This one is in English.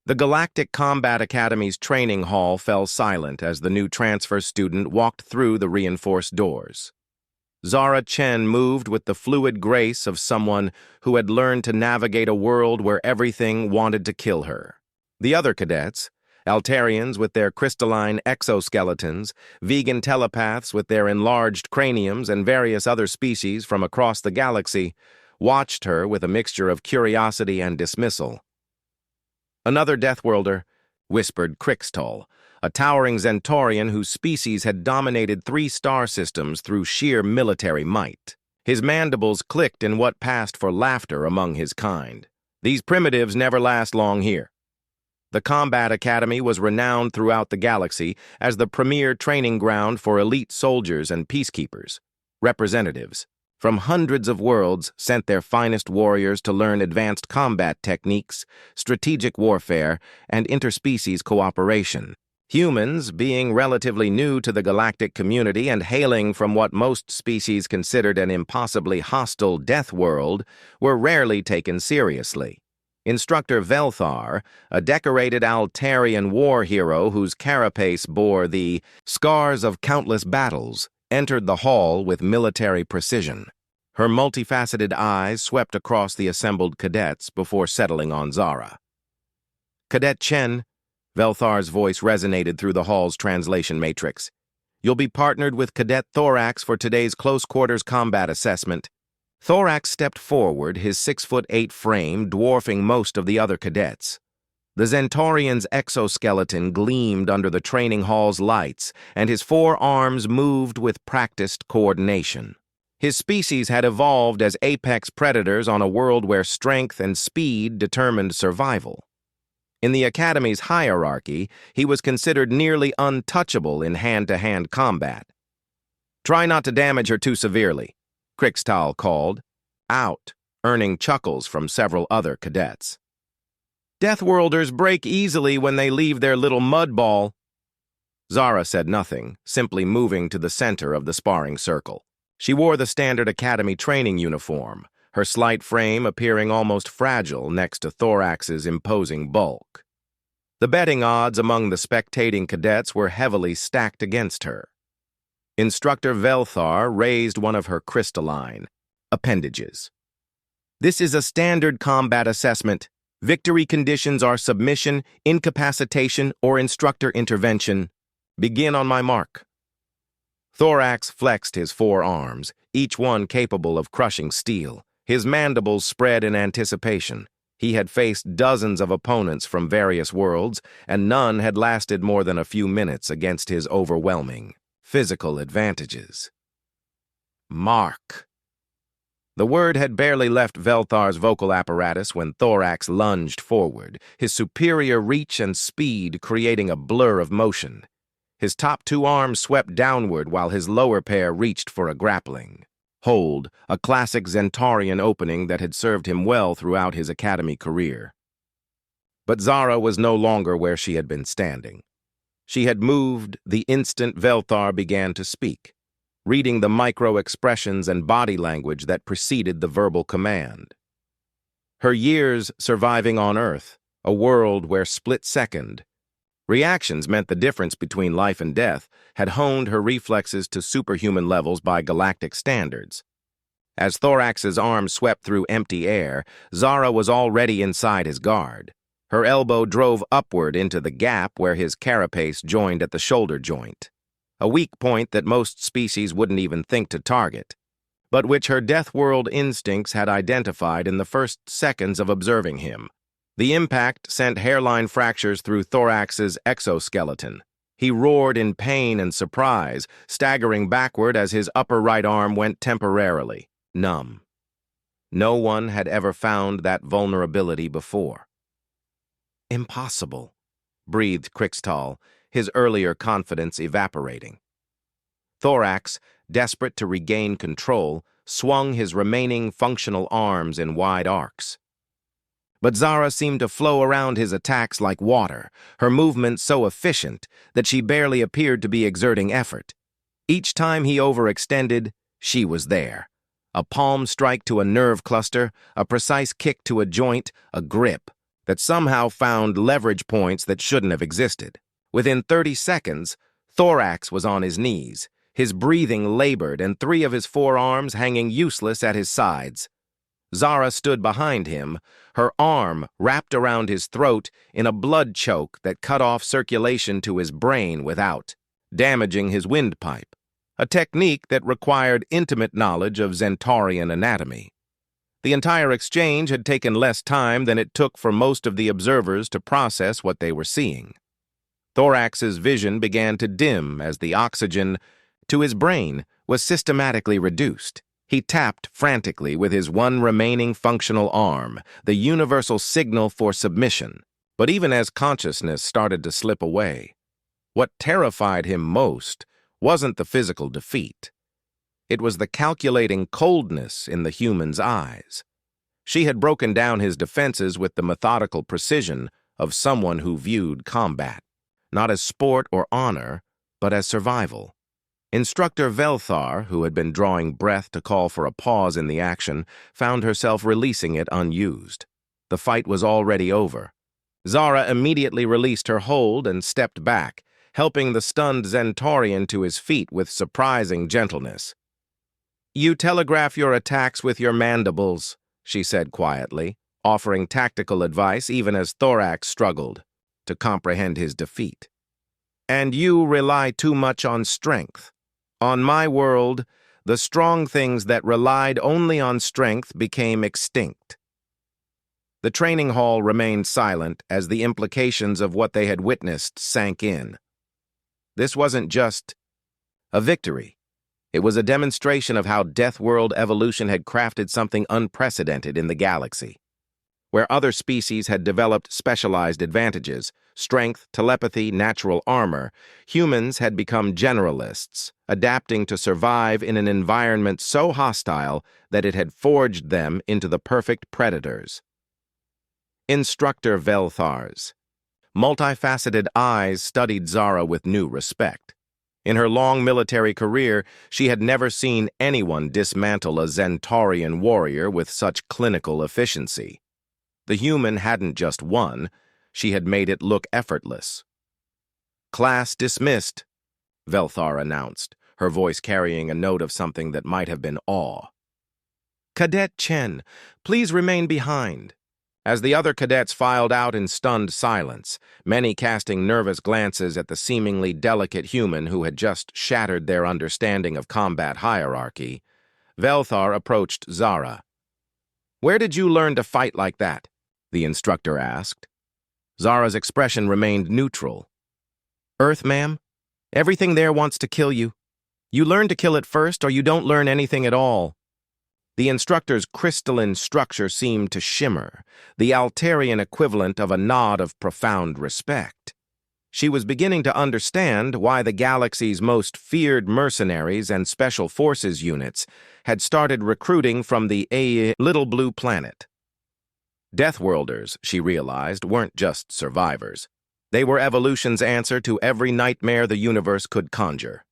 The Galactic Combat Academy's training hall fell silent as the new transfer student walked through the reinforced doors. Zara Chen moved with the fluid grace of someone who had learned to navigate a world where everything wanted to kill her. The other cadets, Altarians with their crystalline exoskeletons, vegan telepaths with their enlarged craniums, and various other species from across the galaxy, watched her with a mixture of curiosity and dismissal. "Another Deathworlder," whispered Crixtol, a towering Zentorian whose species had dominated 3 star systems through sheer military might. His mandibles clicked in what passed for laughter among his kind. "These primitives never last long here." The Combat Academy was renowned throughout the galaxy as the premier training ground for elite soldiers and peacekeepers. Representatives from hundreds of worlds sent their finest warriors to learn advanced combat techniques, strategic warfare, and interspecies cooperation. Humans, being relatively new to the galactic community and hailing from what most species considered an impossibly hostile death world, were rarely taken seriously. Instructor Velthar, a decorated Altarian war hero whose carapace bore the scars of countless battles, entered the hall with military precision. Her multifaceted eyes swept across the assembled cadets before settling on Zara. "Cadet Chen," Velthar's voice resonated through the hall's translation matrix. "You'll be partnered with Cadet Thorax for today's close-quarters combat assessment." Thorax stepped forward, his 6'8" frame dwarfing most of the other cadets. The Zentorian's exoskeleton gleamed under the training hall's lights, and his 4 arms moved with practiced coordination. His species had evolved as apex predators on a world where strength and speed determined survival. In the Academy's hierarchy, he was considered nearly untouchable in hand-to-hand combat. "Try not to damage her too severely," Crixtol called out, earning chuckles from several other cadets. "Deathworlders break easily when they leave their little mud ball." Zara said nothing, simply moving to the center of the sparring circle. She wore the standard Academy training uniform, her slight frame appearing almost fragile next to Thorax's imposing bulk. The betting odds among the spectating cadets were heavily stacked against her. Instructor Velthar raised one of her crystalline appendages. "This is a standard combat assessment. Victory conditions are submission, incapacitation, or instructor intervention. Begin on my mark." Thorax flexed his 4 arms, each one capable of crushing steel. His mandibles spread in anticipation. He had faced dozens of opponents from various worlds, and none had lasted more than a few minutes against his overwhelming physical advantages. "Mark." The word had barely left Velthar's vocal apparatus when Thorax lunged forward, his superior reach and speed creating a blur of motion. His top 2 arms swept downward while his lower pair reached for a grappling hold, a classic Zentorian opening that had served him well throughout his Academy career. But Zara was no longer where she had been standing. She had moved the instant Velthar began to speak, reading the micro-expressions and body language that preceded the verbal command. Her years surviving on Earth, a world where split-second reactions meant the difference between life and death, had honed her reflexes to superhuman levels by galactic standards. As Thorax's arm swept through empty air, Zara was already inside his guard. Her elbow drove upward into the gap where his carapace joined at the shoulder joint, a weak point that most species wouldn't even think to target, but which her Deathworld instincts had identified in the first seconds of observing him. The impact sent hairline fractures through Thorax's exoskeleton. He roared in pain and surprise, staggering backward as his upper right arm went temporarily numb. No one had ever found that vulnerability before. "Impossible," breathed Crixtol, his earlier confidence evaporating. Thorax, desperate to regain control, swung his remaining functional arms in wide arcs. But Zara seemed to flow around his attacks like water, her movement so efficient that she barely appeared to be exerting effort. Each time he overextended, she was there. A palm strike to a nerve cluster, a precise kick to a joint, a grip, that somehow found leverage points that shouldn't have existed. Within 30 seconds, Thorax was on his knees, his breathing labored and 3 of his forearms hanging useless at his sides. Zara stood behind him, her arm wrapped around his throat in a blood choke that cut off circulation to his brain without, damaging his windpipe, a technique that required intimate knowledge of Zentaurian anatomy. The entire exchange had taken less time than it took for most of the observers to process what they were seeing. Thorax's vision began to dim as the oxygen to his brain was systematically reduced. He tapped frantically with his one remaining functional arm, the universal signal for submission. But even as consciousness started to slip away, what terrified him most wasn't the physical defeat. It was the calculating coldness in the human's eyes. She had broken down his defenses with the methodical precision of someone who viewed combat, not as sport or honor, but as survival. Instructor Velthar, who had been drawing breath to call for a pause in the action, found herself releasing it unused. The fight was already over. Zara immediately released her hold and stepped back, helping the stunned Zentaurian to his feet with surprising gentleness. "You telegraph your attacks with your mandibles," she said quietly, offering tactical advice even as Thorax struggled to comprehend his defeat. "And you rely too much on strength. On my world, the strong things that relied only on strength became extinct." The training hall remained silent as the implications of what they had witnessed sank in. This wasn't just a victory. It was a demonstration of how Deathworld evolution had crafted something unprecedented in the galaxy. Where other species had developed specialized advantages, strength, telepathy, natural armor, humans had become generalists, adapting to survive in an environment so hostile that it had forged them into the perfect predators. Instructor Velthar's multifaceted eyes studied Zara with new respect. In her long military career, she had never seen anyone dismantle a Zentaurian warrior with such clinical efficiency. The human hadn't just won, she had made it look effortless. "Class dismissed," Velthar announced, her voice carrying a note of something that might have been awe. "Cadet Chen, please remain behind." As the other cadets filed out in stunned silence, many casting nervous glances at the seemingly delicate human who had just shattered their understanding of combat hierarchy, Velthar approached Zara. "Where did you learn to fight like that?" the instructor asked. Zara's expression remained neutral. "Earth, ma'am? Everything there wants to kill you. You learn to kill it first or you don't learn anything at all." The instructor's crystalline structure seemed to shimmer, the Altarian equivalent of a nod of profound respect. She was beginning to understand why the galaxy's most feared mercenaries and special forces units had started recruiting from the little blue planet. Deathworlders, she realized, weren't just survivors. They were evolution's answer to every nightmare the universe could conjure.